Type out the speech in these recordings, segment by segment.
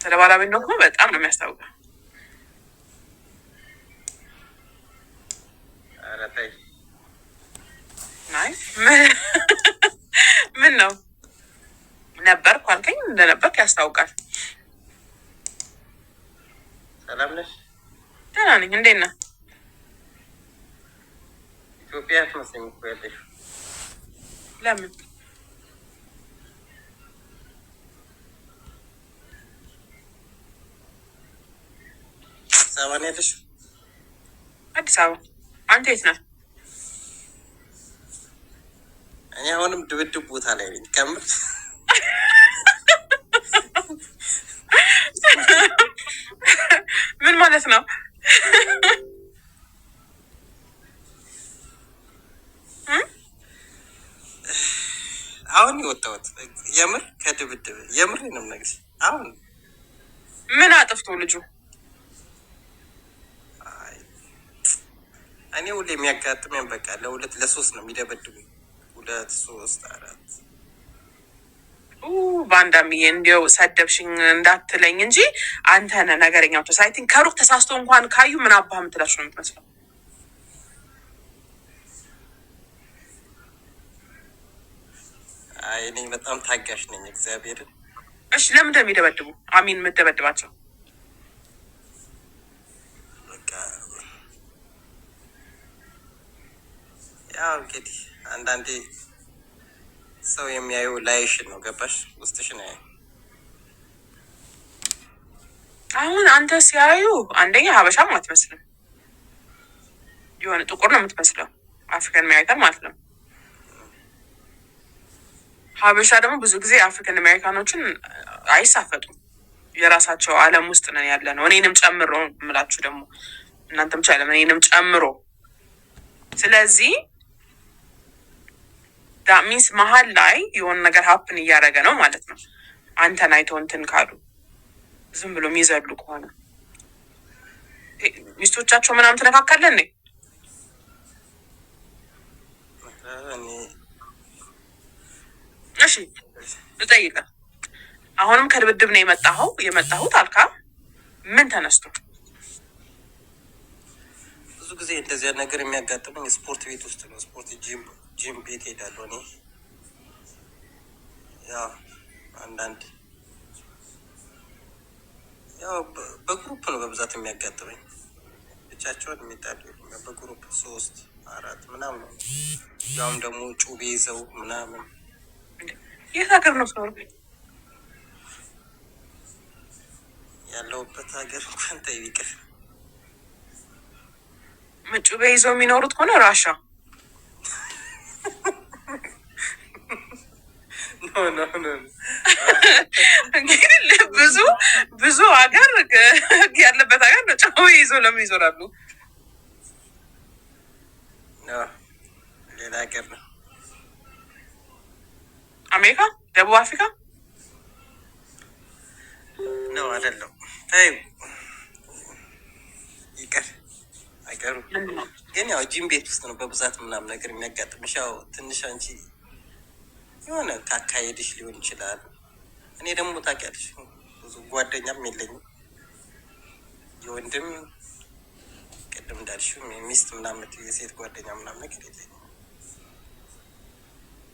ስለ ባለቤት ደግሞ በጣም ነው የሚያስታውቀው። ኧረ ተይ አይ ምን ነው ነበርኩ አልከኝ፣ እንደነበርክ ያስታውቃል። ሰላም ነሽ? ደህና ነኝ። እንዴት ነህ? ኢትዮጵያ አትመስለኝም እኮ ያለሽው። ለምን? አዲስ አበባ ነው ያለሽው? አዲስ አበባ። አንተ የት ነህ? እኔ አሁንም ድብድብ ቦታ ላይ ነኝ። ከምር ምን ማለት ነው? አሁን የወጣሁት የምር ከድብድብ የምር ነው የምነግርሽ። አሁን ምን አጥፍቶ ልጁ? እኔ ሁሌ የሚያጋጥመኝ በቃ ለሁለት ለሶስት ነው የሚደበድቡኝ። 2 3 4 ባንዳምዬ እንዲያው ሰደብሽኝ እንዳትለኝ እንጂ አንተ ነህ ነገረኛው። አይ ቲንክ ከሩቅ ተሳስቶ እንኳን ካዩ ምን አባህ የምትላቸው ነው የምትመስለው። አይ እኔ በጣም ታጋሽ ነኝ እግዚአብሔርን። እሺ ለምን እንደሚደበድቡ አሚን የምትደበድባቸው? በቃ ያው እንግዲህ አንዳንዴ ሰው የሚያየው ላይሽን ነው። ገባሽ? ውስጥሽን ያየው። አሁን አንተ ሲያዩ አንደኛ ሀበሻም አትመስልም፣ የሆነ ጥቁር ነው የምትመስለው፣ አፍሪካን አሜሪካን ማለት ነው። ሀበሻ ደግሞ ብዙ ጊዜ አፍሪካን አሜሪካኖችን አይሳፈጡም። የራሳቸው ዓለም ውስጥ ነን ያለ ነው። እኔንም ጨምሮ የምላችሁ ደግሞ እናንተም ብቻ አይደለም እኔንም ጨምሮ። ስለዚህ ዳሚንስ መሀል ላይ የሆነ ነገር ሀፕን እያደረገ ነው ማለት ነው። አንተን አይተው እንትን ካሉ ዝም ብሎ የሚዘሉ ከሆነ ሚስቶቻቸው ምናምን ትነካካለን እንዴ? እሺ ልጠይቅህ። አሁንም ከድብድብ ነው የመጣሁት አልካ። ምን ተነስቶ? ብዙ ጊዜ እንደዚያ ነገር የሚያጋጥመኝ ስፖርት ቤት ውስጥ ነው። ስፖርት ጂም ቤት ሄዳለሁ እኔ። ያው አንዳንድ ያው በግሩፕ ነው በብዛት የሚያጋጥመኝ። ብቻቸውን የሚጣሉ በግሩፕ 3 4 ምናምን ነው። ያውም ደግሞ ጩቤ ይዘው ምናምን። የት ሀገር ነው ሰው ያለውበት ሀገር እንኳን ተይው ይቅር። ጩቤ ይዘው የሚኖሩት ከሆነ ራሻ እንግዲህ ብዙ ሀገር ያለበት ሀገር ነው። ጩቤ ይዘው ለምን ይዞራሉ? ሌላ ሀገር ነው። አሜሪካ፣ ደቡብ አፍሪካ ነው አይደለም? ተይው ይቅር። አይቀሩም ግን ያው ጂም ቤት ውስጥ ነው በብዛት ምናምን ነገር የሚያጋጥምሽ። ያው ትንሽ አንቺ የሆነ ካካሄድሽ ሊሆን ይችላል። እኔ ደግሞ ታውቂያለሽ ብዙ ጓደኛም የለኝም፣ የወንድም ቅድም እንዳልሽው የሚስት ምናምን የሴት ጓደኛ ምናምን ነገር የለኝም።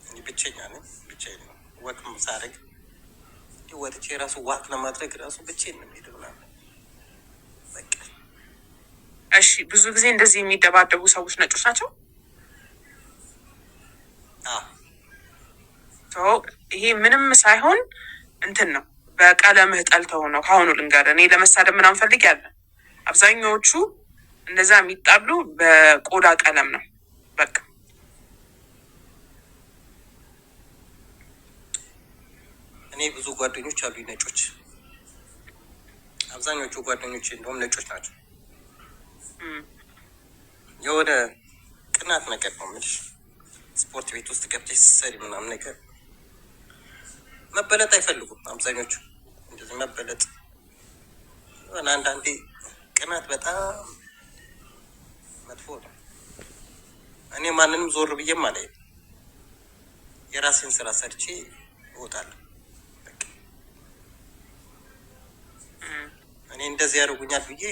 እኔ ብቸኛ ነኝ። ብቻዬን ነው ወክም ሳደርግ ወጥቼ ራሱ ዋክ ለማድረግ ራሱ ብቻዬን ነው የምሄደው ምናምን በቃ። እሺ ብዙ ጊዜ እንደዚህ የሚደባደቡ ሰዎች ነጮች ናቸው? ይሄ ምንም ሳይሆን እንትን ነው፣ በቀለምህ ጠልተው ነው። ከአሁኑ ልንገርህ፣ እኔ ለመሳደብ ምናምን ፈልግ ያለ አብዛኛዎቹ እንደዛ የሚጣሉ በቆዳ ቀለም ነው በቃ። እኔ ብዙ ጓደኞች አሉኝ ነጮች። አብዛኞቹ ጓደኞች እንደውም ነጮች ናቸው። የሆነ ቅናት ነገር ነው የምልሽ። ስፖርት ቤት ውስጥ ገብተሽ ስትሰሪ ምናምን ነገር መበለጥ አይፈልጉም አብዛኞቹ። እንደዚህ መበለጥ የሆነ አንዳንዴ ቅናት በጣም መጥፎ ነው። እኔ ማንንም ዞር ብዬም አላየም። የራሴን ስራ ሰርቼ እወጣለሁ። እንደዚህ ያደርጉኛል ብዬ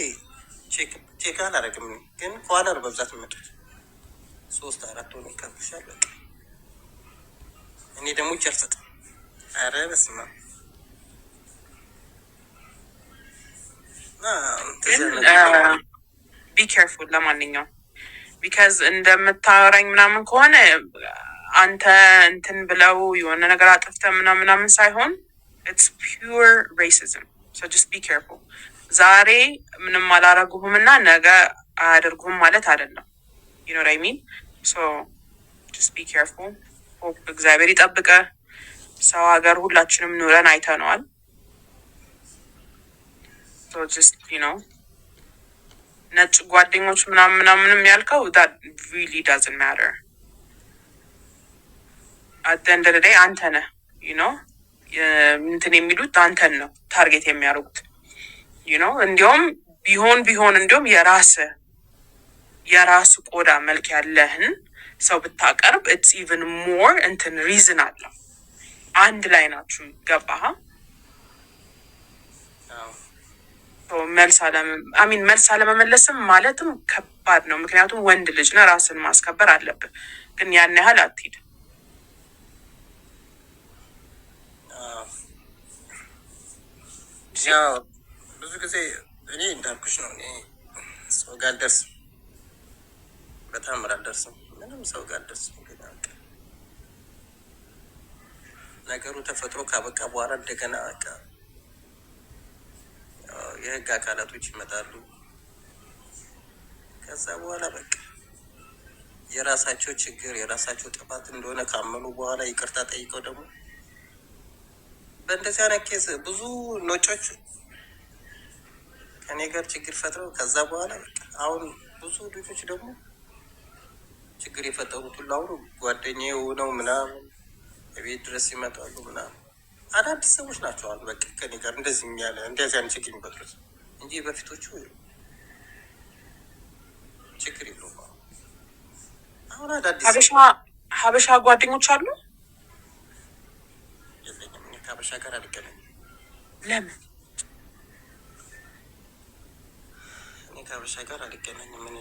ቼክ አላደርግም። ግን ከኋላ ነው በብዛት የሚመጡት። 3-4 ሆኖ ይከብሻል። በቃ እኔ ደግሞ ይቸርሰጥ አረ በስመ አብ ቢ ኬርፉል። ለማንኛውም ቢካዝ እንደምታወራኝ ምናምን ከሆነ አንተ እንትን ብለው የሆነ ነገር አጥፍተ ምናምን ሳይሆን ኢትስ ፒውር ሬሲዝም። ሶ ጀስት ቢ ኬርፉል። ዛሬ ምንም አላረጉህም እና ነገ አያደርጉህም ማለት አይደለም። ዩ ኖ ዋት አይ ሚን። ሶ ጀስት ቢ ኬርፉል። ሆፕ እግዚአብሔር ይጠብቀ። ሰው ሀገር ሁላችንም ኑረን አይተነዋል። ሶ ጀስት ዩ ኖ ነጭ ጓደኞች ምናምንም ያልከው that really doesn't matter. at the end of the day አንተ ነህ you know እንትን የሚሉት አንተን ነው ታርጌት የሚያደርጉት you know። እንዲያውም ቢሆን እንዲያውም የራስ ቆዳ መልክ ያለህን ሰው ብታቀርብ it's even more እንትን ሪዝን አለው። አንድ ላይ ናችሁ። ገባህ? መልስ አለመመለስም ማለትም ከባድ ነው። ምክንያቱም ወንድ ልጅ ነህ፣ ራስን ማስከበር አለብህ። ግን ያን ያህል አትሂድ። ብዙ ጊዜ እኔ እንዳልኩሽ ነው። እኔ ሰው ጋር አልደርስም፣ በጣም አልደርስም፣ ምንም ሰው ጋር አልደርስም። ግን ነገሩ ተፈጥሮ ካበቃ በኋላ እንደገና በቃ የህግ አካላቶች ይመጣሉ። ከዛ በኋላ በቃ የራሳቸው ችግር የራሳቸው ጥፋት እንደሆነ ካመኑ በኋላ ይቅርታ ጠይቀው ደግሞ በእንደዚህ አይነት ኬስ ብዙ ነጮች ከኔ ጋር ችግር ፈጥረው ከዛ በኋላ በቃ አሁን ብዙ ልጆች ደግሞ ችግር የፈጠሩት ሁሉ አሁን ጓደኛዬ ሆነው ምናምን ቤት ድረስ ይመጣሉ ምናምን አዳዲስ ሰዎች ናቸው። አሁን በቃ ከኔ ጋር እንደዚህ አይነት ችግር የሚፈጥሩት እንጂ በፊቶቹ ችግር የለውም። አሁን አዳዲስ ሀበሻ ጓደኞች አሉ። የለኝም። እኔ ከሀበሻ ጋር አልገናኝም። ለምን? እኔ ከሀበሻ ጋር አልገናኝም። እኔ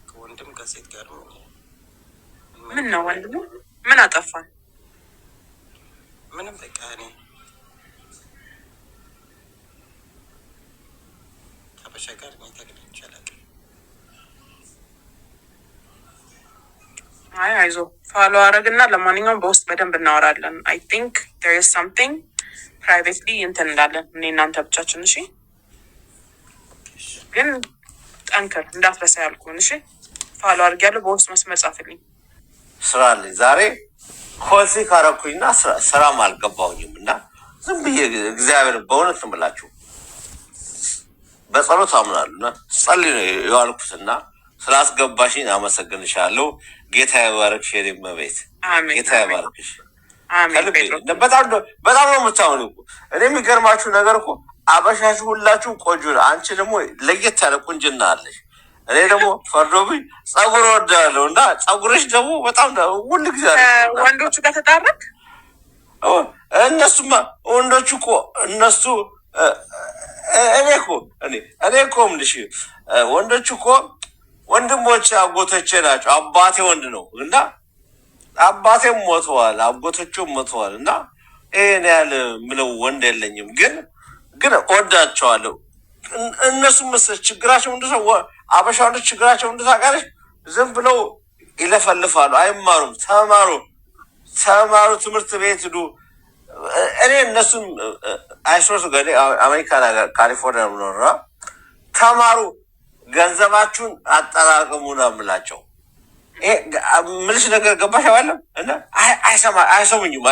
ከወንድም ከሴት ጋር ምን ነው ወንድሙ ምን አጠፋን? ምንም በቃ እኔ ከሀበሻ ጋር ተገናኝቼ አላውቅም። አይዞ ፋሎ አረግና ለማንኛውም በውስጥ በደንብ እናወራለን። አይ ቲንክ there is something privately እንትን እንዳለን እኔ እናንተ ብቻችን። እሺ ግን ጠንክር እንዳትረሳ ያልኩህን። እሺ ፋሎ አድርጊያለሁ። በውስጥ መስመር ጻፍልኝ። ስራ አለኝ ዛሬ ኮልፌ ካረኩኝና ስራም አልገባሁኝም እና ዝም ብዬ እግዚአብሔር በእውነት እምላችሁ በጸሎት አምናለሁ እና ጸልይ ነው የዋልኩትና ስላስገባሽኝ አመሰግንሻለሁ። ጌታ ይባርክሽ የኔ እመቤት፣ ጌታ ይባርክሽ። በጣም ነው የምታምኑ። እኔ የሚገርማችሁ ነገር እኮ አበሻሽ ሁላችሁ ቆንጆ ነው። አንቺ ደግሞ ለየት ያለ ቁንጅና አለሽ። እኔ ደግሞ ፈርዶብኝ ጸጉር ወዳለሁ እና ጸጉርሽ ደግሞ በጣም ሁሉ ጊዜ ወንዶቹ ጋር ተጣረቅ። እነሱማ ወንዶቹ እኮ እነሱ እኔ እኮ ምልሽ ወንዶቹ እኮ ወንድሞቼ አጎቶቼ ናቸው። አባቴ ወንድ ነው እና አባቴም ሞተዋል፣ አጎቶቹም ሞተዋል እና ይሄን ያህል ምለው ወንድ የለኝም። ግን ወዳቸዋለሁ። እነሱ መሰለሽ ችግራቸው እንደሰው አበሻ ወንዶች ችግራቸው እንደታውቃለሽ ዝም ብለው ይለፈልፋሉ፣ አይማሩም። ተማሩ፣ ትምህርት ቤት ሂዱ። እኔ እነሱም አይሶስ ገ አሜሪካ ነገር ካሊፎርኒያ ኖራ ተማሩ፣ ገንዘባችሁን አጠራቅሙ ነው የምላቸው። ምልሽ ነገር ገባሽ አይደለም? እና አይሰሙኝም።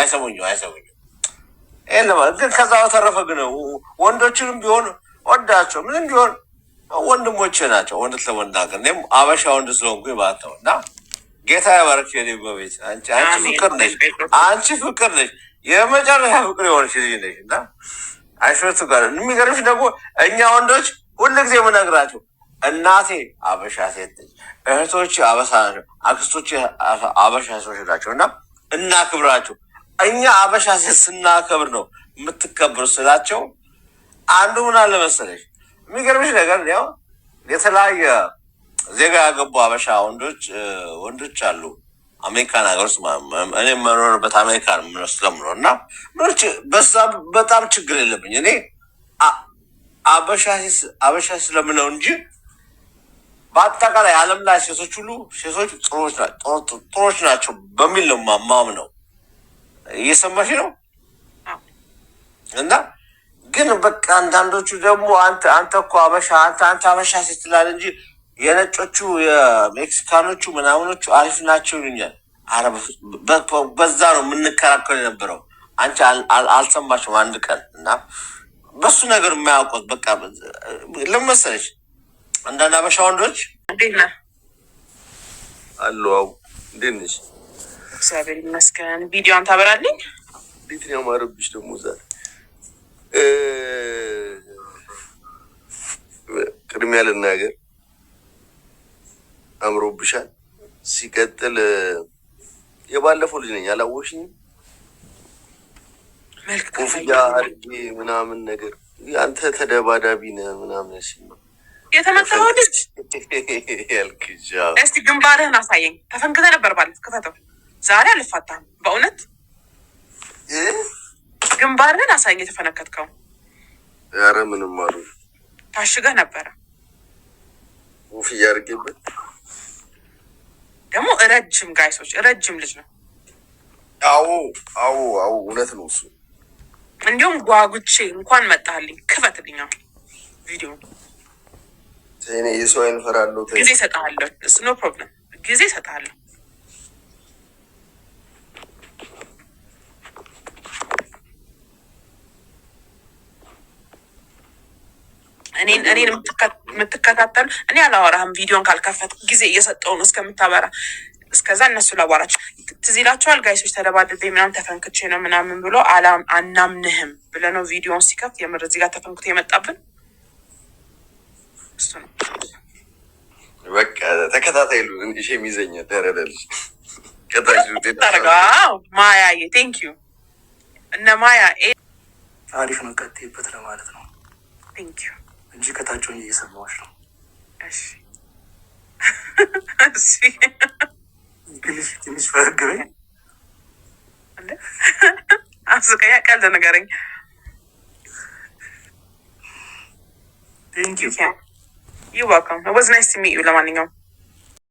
ይሄን ለማለት ግን ከዛ በተረፈ ግን ወንዶችንም ቢሆን ወዳቸው ምንም ቢሆን ወንድሞቼ ናቸው። ወንድት ለመናገር እኔም አበሻ ወንድ ስለሆንኩኝ ማለት ነው። እና ጌታ ያባርክ የኔ በቤት አንቺ ፍቅር ነሽ፣ የመጨረሻ ፍቅር የሆነች ልጅ ነሽ። እና አይሾቱ ጋር የሚገርምሽ ደግሞ እኛ ወንዶች ሁልጊዜ የምነግራቸው እናቴ አበሻ ሴት ነች፣ እህቶች አበሻ ናቸው፣ አክስቶች አበሻ ሴቶች ናቸው። እና እናክብራቸው። እኛ አበሻ ሴት ስናከብር ነው የምትከብሩ ስላቸው አንዱ ምን አለ መሰለሽ የሚገርምሽ ነገር ያው የተለያየ ዜጋ ያገቡ አበሻ ወንዶች አሉ አሜሪካን ሀገር ውስጥ እኔ የምኖርበት አሜሪካን ስለምኖር እና በዛ በጣም ችግር የለብኝ እኔ አበሻ ስለምነው እንጂ በአጠቃላይ ዓለም ላይ ሴቶች ጥሩዎች ናቸው በሚል ነው ማምነው። እየሰማሽ ነው? እና ግን በቃ አንዳንዶቹ ደግሞ አንተ እኮ አንተ አበሻ ሴት ትላለህ እንጂ የነጮቹ የሜክሲካኖቹ ምናምኖቹ አሪፍ ናቸው ይሉኛል። ኧረ በዛ ነው የምንከራከር የነበረው። አንቺ አልሰማሽም አንድ ቀን እና በሱ ነገር የማያውቁት በቃ ለምን መሰለሽ አንዳንድ አበሻ ወንዶች እንዴት ነህ አሉ እንዴት ነሽ? እግዚአብሔር ይመስገን። ቪዲዮን ታበራልኝ? እንዴት ነው ያማረብሽ ደግሞ ዛሬ። ቅድሚያ ልናገር አምሮብሻል። ሲቀጥል የባለፈው ልጅ ነኝ አላወቅሽኝም? ኮፍያ አድርጌ ምናምን ነገር አንተ ተደባዳቢ ነህ ምናምን ሲል ነው የተመታኸው ልጅ ያልክሽ። እስቲ ግንባርህን አሳየኝ። ተፈንክተህ ነበር ባለፈው። ክፈተው። ዛሬ አልፋታህም በእውነት። ግንባርህን አሳየኝ የተፈነከትከው። ኧረ ምንም አሉ ታሽገህ ነበረ። ኮፍያ አድርጌበት ደግሞ ረጅም ጋይሶች ረጅም ልጅ ነው። አዎ እውነት ነው እሱ። እንዲሁም ጓጉቼ እንኳን መጣልኝ። ክፈትልኝ ቪዲዮ። እኔ የሰው አይን እፈራለሁ። ጊዜ እሰጥሃለሁ። እሱ ኖ ፕሮብለም። ጊዜ እሰጥሃለሁ። እኔን የምትከታተሉ እኔ አላወራህም። ቪዲዮን ካልከፈት ጊዜ እየሰጠው ነው እስከምታበራ። እስከዛ እነሱ ላዋራቸው። ትዝ ይላቸዋል ጋይሶች ተደባድቤ ምናምን ተፈንክቼ ነው ምናምን ብሎ አናምንህም ብለህ ነው ቪዲዮን ሲከፍት የምር እዚህ ጋር ተፈንክቶ የመጣብን እሱ ነው። በቃ ተከታታይ ሉ እንዲሽ የሚዘኛ ተረዳልሽ ታረጋው ማያዬ ቴንክ ዩ እነ ማያ አሪፍ ነው። ቀጥይበት ለማለት ነው ቴንክ ዩ እንጂ ከታቸውን እየሰማዎች ነው። እሺ ትንሽ ፈገግበኝ አስቀያ ቀልድ ነገረኝ። ቴንክ ዩ ዩ ዋልካም። It was nice to meet you ለማንኛውም